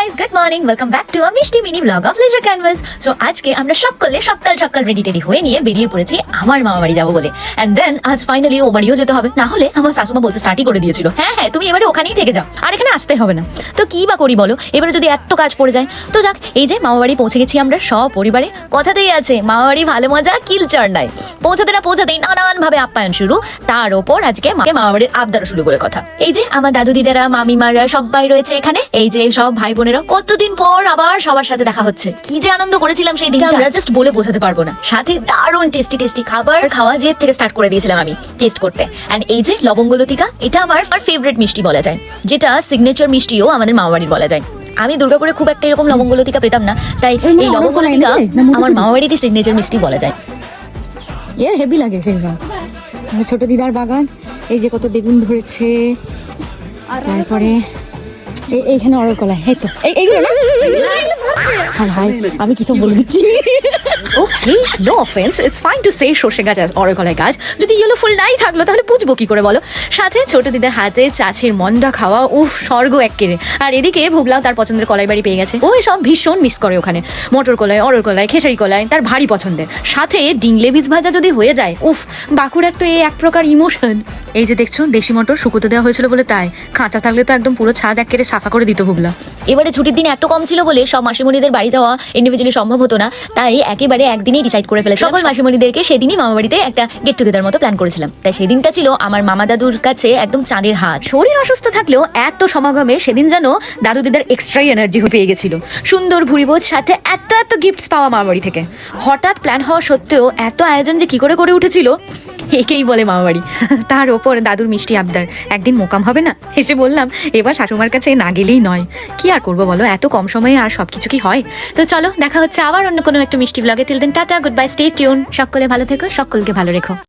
Guys, good morning, welcome back to a mishti mini vlog of laser canvas. So আজকে আমরা সকলে সকাল ready teddy হয়ে নিয়ে বেরিয়ে পড়েছি আমার মামা বাড়ি যাবো বলে। এন্ড দেন আজ ফাইনালি ও বাড়িও যেতে হবে, না হলে আমার শাশুমা বলতে স্টার্টই করে দিয়েছিল, হ্যাঁ তুমি এবারে ওখানেই থেকে যাও, আর এখানে আসতে হবে না। তো কি বা করি বলো, এবারে যদি এত কাজ পড়ে যায়। তো যাক, এই যে মামা বাড়ি পৌঁছে গেছি আমরা সপরিবারে। কথাতেই আছে মামা বাড়ি ভালো মজা কিলচার নাই। পৌঁছাতেই নানান ভাবে আপ্যায়ন শুরু, তার ওপর আজকে মামা বাড়ির আবদারও শুরু করে কথা। এই যে আমার দাদু দিদারা, মামিমারা সবাই রয়েছে এখানে। এই যে সব ভাই বোনেরা, কতদিন পর আবার সবার সাথে দেখা হচ্ছে। কি যে আনন্দ করেছিলাম সেই দিনটা, আমরা জাস্ট বলে বোঝাতে পারবো না। সাথে দারুণ টেস্টি খাবার খাওয়া যে থেকে স্টার্ট করে দিয়েছিলাম আমি টেস্ট করতে। এন্ড এই যে লবঙ্গ লতিকা, এটা আমার ফেভারিট মিষ্টি বলা যায়, যেটা সিগনেচার মিষ্টিও আমাদের মামা বাড়ির বলা যায়। আমি দুর্গাপুরে খুব একটা এরকম লবঙ্গ লতিকা পেতাম না, তাই এই লবঙ্গ লতিকা আমার মামা বাড়িরই সিগনেচার মিষ্টি বলা যায়। এর হেভি লাগে সেগুলো। ছোট দিদার বাগান, এই যে কত বেগুন ধরেছে, তারপরে এইখানে অরল কলা, এই তো এইগুলো না। হাই আমি কি সব বলে দিচ্ছি। Okay, no offence, it's fine to say সর্ষে গাছ অরকলায় গাছ। যদি ইয়েলো ফুল নাই থাকলো তাহলে বুঝবো কি করে বলো। সাথে ছোট দিদার হাতে চাচির মন্ডা খাওয়া, উফ স্বর্গ এক্কেরে। আর এদিকে ভুবলাও তার পছন্দের কলাই বাড়ি পেয়ে গেছে। ও সব ভীষণ মিস করে ওখানে। মটর কলাই, অরল কলাই, খেসারি কলাই তার ভারী পছন্দের। সাথে ডিংলে বীজ ভাজা যদি হয়ে যায়, উফ বাঁকুড়ার তো এই এক প্রকার ইমোশন। এই যে দেখছো দেশি মটর শুকোতে দেওয়া হয়েছিল বলে তাই, কাঁচা থাকলে তো একদম পুরো ছাদ একেবারে সাফা করে দিত ভুবলা। এবারে ছুটির দিন এত কম ছিল বলে সব মাসিমণিদের বাড়ি যাওয়া ইন্ডিভিজুয়ালি সম্ভব হতো না, তাই একেবারে একদিনই ডিসাইড করে ফেলেছিলাম সকল মাসিমণিদেরকে সেদিনই মামা বাড়িতে একটা গেট টুগেদার মতো প্ল্যান করেছিলাম। তাই সেদিনটা ছিল আমার মামা দাদুর কাছে একদম চাঁদের হাত। শরীর অসুস্থ থাকলেও এত সমাগমে সেদিন যেন দাদু দিদার এক্সট্রাই এনার্জি পেয়ে গেছিল। সুন্দর ভুরিভোজ, সাথে এত গিফটস পাওয়া মামা বাড়ি থেকে। হঠাৎ প্ল্যান হওয়া সত্ত্বেও এত আয়োজন যে কি করে উঠেছিল, একেই বলে মামা বাড়ি। তার ওপর দাদুর মিষ্টি আবদার, একদিন মোকাম হবে না। এসে বললাম এবার শাশুমার কাছে না গেলেই নয়। কি আর করবো বলো, এত কম সময়ে আর সবকিছু কি হয়। তো চলো দেখা হচ্ছে আবার অন্য কোনো একটা মিষ্টি ব্লগে। Till then tata, good bye, stay tune. সকলে ভালো থেকো, সকলকে ভালো রেখো।